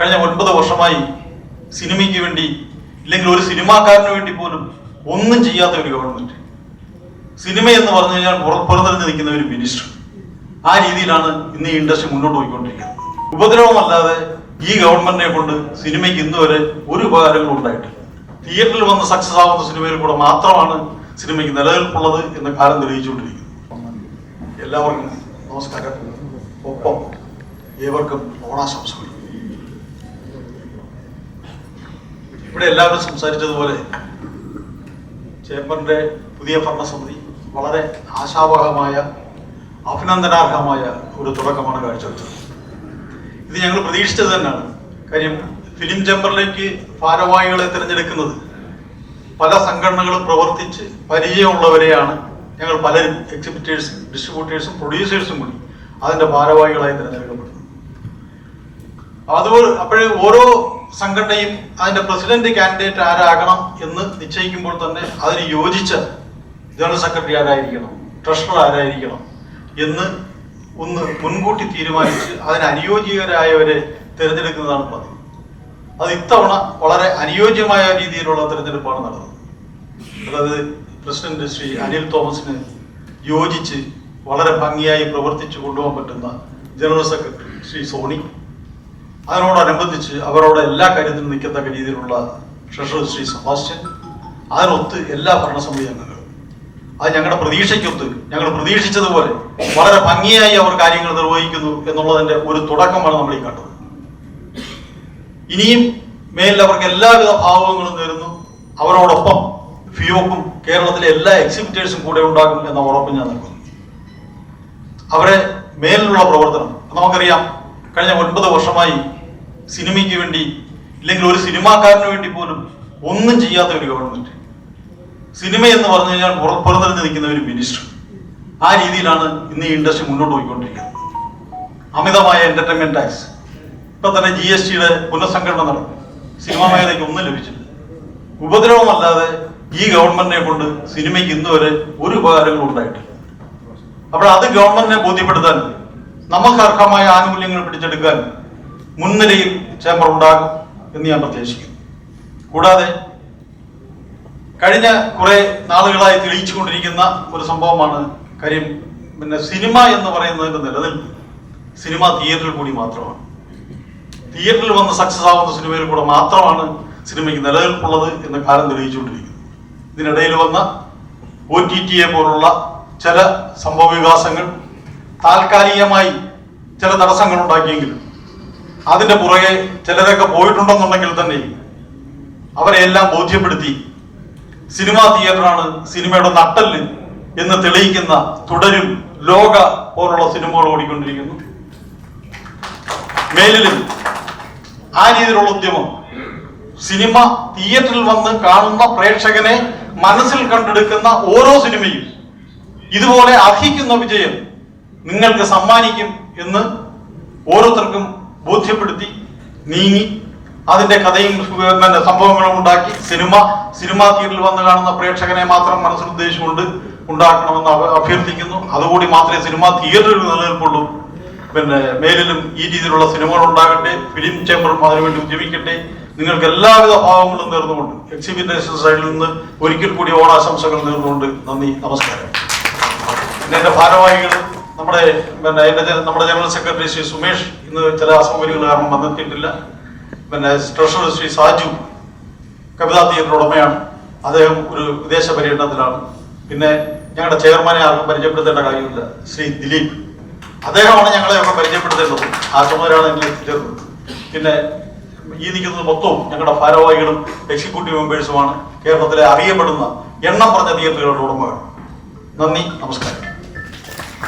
കഴിഞ്ഞ 9 വർഷമായി സിനിമയ്ക്ക് വേണ്ടി ഇല്ലെങ്കിൽ ഒരു സിനിമാക്കാരന് വേണ്ടി പോലും ഒന്നും ചെയ്യാത്ത ഒരു ഗവൺമെന്റ്. സിനിമ എന്ന് പറഞ്ഞു കഴിഞ്ഞാൽ പുറത്തിറങ്ങി നിൽക്കുന്ന ഒരു മിനിസ്റ്റർ. ആ രീതിയിലാണ് ഇന്ന് ഈ ഇൻഡസ്ട്രി മുന്നോട്ട് പോയിക്കൊണ്ടിരിക്കുന്നത്. ഉപദ്രവമല്ലാതെ ഈ ഗവൺമെന്റിനെ കൊണ്ട് സിനിമയ്ക്ക് ഇന്ന് വരെ ഒരു ഉപകാരങ്ങളും ഉണ്ടായിട്ടില്ല. തിയേറ്ററിൽ വന്ന് സക്സസ് ആവുന്ന സിനിമയിൽ കൂടെ മാത്രമാണ് സിനിമയ്ക്ക് നിലനിൽപ്പുള്ളത് എന്ന് കാലം തെളിയിച്ചുകൊണ്ടിരിക്കുന്നു. എല്ലാവർക്കും നമസ്കാരം. ഒപ്പം ഏവർക്കും ഓണാശംസകൾ. ഇവിടെ എല്ലാവരും സംസാരിച്ചതുപോലെ ചേംബറിന്റെ പുതിയ ഭരണസമിതി വളരെ ആശാവഹമായ അഭിനന്ദനാർഹമായ ഒരു തുടക്കമാണ് കാഴ്ചവെച്ചത്. ഇത് ഞങ്ങൾ പ്രതീക്ഷിച്ചത് തന്നെയാണ്. കാര്യം ഫിലിം ചേംബറിലേക്ക് ഭാരവാഹികളെ തിരഞ്ഞെടുക്കുന്നത് പല സംഘടനകളും പ്രവർത്തിച്ച് പരിചയമുള്ളവരെയാണ് ഞങ്ങൾ പലരും എക്സിബിറ്റേഴ്സും ഡിസ്ട്രിബ്യൂട്ടേഴ്സും പ്രൊഡ്യൂസേഴ്സും കൂടി അതിന്റെ ഭാരവാഹികളായി തിരഞ്ഞെടുക്കപ്പെടുന്നത്. അതുപോലെ അപ്പോഴേ ഓരോ സംഘടനയും അതിന്റെ പ്രസിഡന്റ് കാൻഡിഡേറ്റ് ആരാകണം എന്ന് നിശ്ചയിക്കുമ്പോൾ തന്നെ അതിന് യോജിച്ച ജനറൽ സെക്രട്ടറി ആരായിരിക്കണം, ട്രഷറർ ആരായിരിക്കണം എന്ന് ഒന്ന് മുൻകൂട്ടി തീരുമാനിച്ച് അതിന് അനുയോജ്യരായവരെ തിരഞ്ഞെടുക്കുന്നതാണ് പതിവ്. അത് ഇത്തവണ വളരെ അനുയോജ്യമായ രീതിയിലുള്ള തിരഞ്ഞെടുപ്പാണ് നടന്നത്. അതായത് പ്രസിഡന്റ് ശ്രീ അനിൽ തോമസിന് യോജിച്ച് വളരെ ഭംഗിയായി പ്രവർത്തിച്ചു കൊണ്ടുപോകാൻ പറ്റുന്ന ജനറൽ സെക്രട്ടറി ശ്രീ സോണി, അതിനോടനുബന്ധിച്ച് അവരോട് എല്ലാ കാര്യത്തിലും നിൽക്കത്തക്ക രീതിയിലുള്ള ട്രഷറർ ശ്രീ സെബാസ്റ്റ്യൻ, അതിനൊത്ത് എല്ലാ ഭരണസമിതി അംഗങ്ങളും. അത് ഞങ്ങളുടെ പ്രതീക്ഷയ്ക്കൊത്ത് ഞങ്ങൾ പ്രതീക്ഷിച്ചതുപോലെ വളരെ ഭംഗിയായി അവർ കാര്യങ്ങൾ നിർവഹിക്കുന്നു എന്നുള്ളതിന്റെ ഒരു തുടക്കമാണ് നമ്മൾ ഈ കണ്ടത്. ഇനിയും മേലിൽ അവർക്ക് എല്ലാവിധ ഭാവങ്ങളും നേരുന്നു. അവരോടൊപ്പം ഫിയോക്കും കേരളത്തിലെ എല്ലാ എക്സിബിറ്റേഴ്സും കൂടെ ഉണ്ടാകും എന്ന ഉറപ്പ് ഞാൻ നൽകുന്നു. അവരെ മേലിലുള്ള പ്രവർത്തനം നമുക്കറിയാം. കഴിഞ്ഞ 9 വർഷമായി സിനിമയ്ക്ക് വേണ്ടി ഇല്ലെങ്കിൽ ഒരു സിനിമാക്കാരന് വേണ്ടി പോലും ഒന്നും ചെയ്യാത്ത ഒരു ഗവൺമെന്റ്. സിനിമ എന്ന് പറഞ്ഞു കഴിഞ്ഞാൽ പുറത്തിറങ്ങി നിൽക്കുന്ന ഒരു മിനിസ്റ്റർ. ആ രീതിയിലാണ് ഇന്ന് ഈ ഇൻഡസ്ട്രി മുന്നോട്ട് പോയിക്കൊണ്ടിരിക്കുന്നത്. അമിതമായ എന്റർടൈൻമെന്റ് ടാക്സ്, ഇപ്പൊ തന്നെ GSTയുടെ പുനഃസംഘടന നടന്നു. സിനിമാ മേഖലയ്ക്ക് ഒന്നും ലഭിച്ചില്ല. ഉപദ്രവമല്ലാതെ ഈ ഗവൺമെന്റിനെ കൊണ്ട് സിനിമയ്ക്ക് ഇന്ന് വരെ ഒരു ഉപകാരങ്ങളും ഉണ്ടായിട്ടില്ല. അപ്പോൾ അത് ഗവൺമെന്റിനെ ബോധ്യപ്പെടുത്താൻ, നമുക്ക് അർഹമായ ആനുകൂല്യങ്ങൾ പിടിച്ചെടുക്കാൻ മുൻനിരയിൽ ചേംബർ ഉണ്ടാകും എന്ന് ഞാൻ പ്രത്യാശിക്കുന്നു. കൂടാതെ കഴിഞ്ഞ കുറെ നാളുകളായി തെളിയിച്ചുകൊണ്ടിരിക്കുന്ന ഒരു സംഭവമാണ് കാര്യം. സിനിമ എന്ന് പറയുന്നതിന്റെ നിലനിൽപ്പ് സിനിമ തിയേറ്ററിൽ കൂടി മാത്രമാണ്. തിയേറ്ററിൽ വന്ന് സക്സസ് ആവുന്ന സിനിമയിൽ കൂടെ മാത്രമാണ് സിനിമയ്ക്ക് നിലനിൽപ്പുള്ളത് എന്ന് കാലം തെളിയിച്ചുകൊണ്ടിരിക്കുന്നു. ഇതിനിടയിൽ വന്ന OTT പോലുള്ള ചില സംഭവ വികാസങ്ങൾ താൽക്കാലികമായി ചില തടസ്സങ്ങൾ ഉണ്ടാക്കിയെങ്കിലും അതിന്റെ പുറകെ ചിലരൊക്കെ പോയിട്ടുണ്ടെന്നുണ്ടെങ്കിൽ തന്നെ അവരെ എല്ലാം ബോധ്യപ്പെടുത്തി സിനിമാ തിയേറ്ററാണ് സിനിമയുടെ നട്ടെല്ല് എന്ന് തെളിയിക്കുന്ന തുടരും, ലോക പോലുള്ള സിനിമകൾ ഓടിക്കൊണ്ടിരിക്കുന്നു. മേലിലും ആ രീതിയിലുള്ള ഉദ്യമം, സിനിമ തിയേറ്ററിൽ വന്ന് കാണുന്ന പ്രേക്ഷകനെ മനസ്സിൽ കണ്ടെടുക്കുന്ന ഓരോ സിനിമയും ഇതുപോലെ അർഹിക്കുന്ന വിജയം നിങ്ങൾക്ക് സമ്മാനിക്കും എന്ന് ഓരോരുത്തർക്കും ബോധ്യപ്പെടുത്തി നീങ്ങി അതിന്റെ കഥയും സംഭവങ്ങളും ഉണ്ടാക്കി സിനിമാ തിയേറ്ററിൽ വന്ന് കാണുന്ന പ്രേക്ഷകനെ മാത്രം മനസ്സിൽ ഉദ്ദേശിച്ചുകൊണ്ട് ഉണ്ടാക്കണമെന്ന് അഭ്യർത്ഥിക്കുന്നു. അതുകൂടി മാത്രമേ സിനിമാ തിയേറ്ററിൽ നിലനിൽപ്പുള്ളൂ. മേലിലും ഈ രീതിയിലുള്ള സിനിമകൾ ഉണ്ടാകട്ടെ. ഫിലിം ചേംബറും അതിനുവേണ്ടി ഉദ്യമിക്കട്ടെ. നിങ്ങൾക്ക് എല്ലാവിധ ഭാവങ്ങളും നേർന്നുകൊണ്ട് എക്സിബിറ്റേഷൻ സൈഡിൽ നിന്ന് ഒരിക്കൽ കൂടി ഓണാശംസകൾ നേർന്നുകൊണ്ട് നന്ദി, നമസ്കാരം. എന്റെ ഭാരവാഹികൾ നമ്മുടെ ജനറൽ സെക്രട്ടറി ശ്രീ സുമേഷ് ഇന്ന് ചില അസൗകര്യങ്ങൾ കാരണം വന്നെത്തിയിട്ടില്ല. ട്രഷറർ ശ്രീ സാജു കവിതാ തിയേറ്റർ ഉടമയാണ്. അദ്ദേഹം ഒരു വിദേശ പര്യടനത്തിലാണ്. പിന്നെ ഞങ്ങളുടെ ചെയർമാനെ ആർക്കും പരിചയപ്പെടുത്തേണ്ട കാര്യമില്ല, ശ്രീ ദിലീപ്. അദ്ദേഹമാണ് ഞങ്ങളെയൊക്കെ പരിചയപ്പെടുത്തേണ്ടത്. ആ ചുമതലയാണ് എന്നെ എത്തിച്ചേർന്നത്. പിന്നെ ഈ നിൽക്കുന്നത് മൊത്തവും ഞങ്ങളുടെ ഭാരവാഹികളും എക്സിക്യൂട്ടീവ് മെമ്പേഴ്സുമാണ്. കേരളത്തിലെ അറിയപ്പെടുന്ന എണ്ണം പറഞ്ഞ തിയേറ്ററുകളുടെ ഉടമകൾ. നന്ദി, നമസ്കാരം.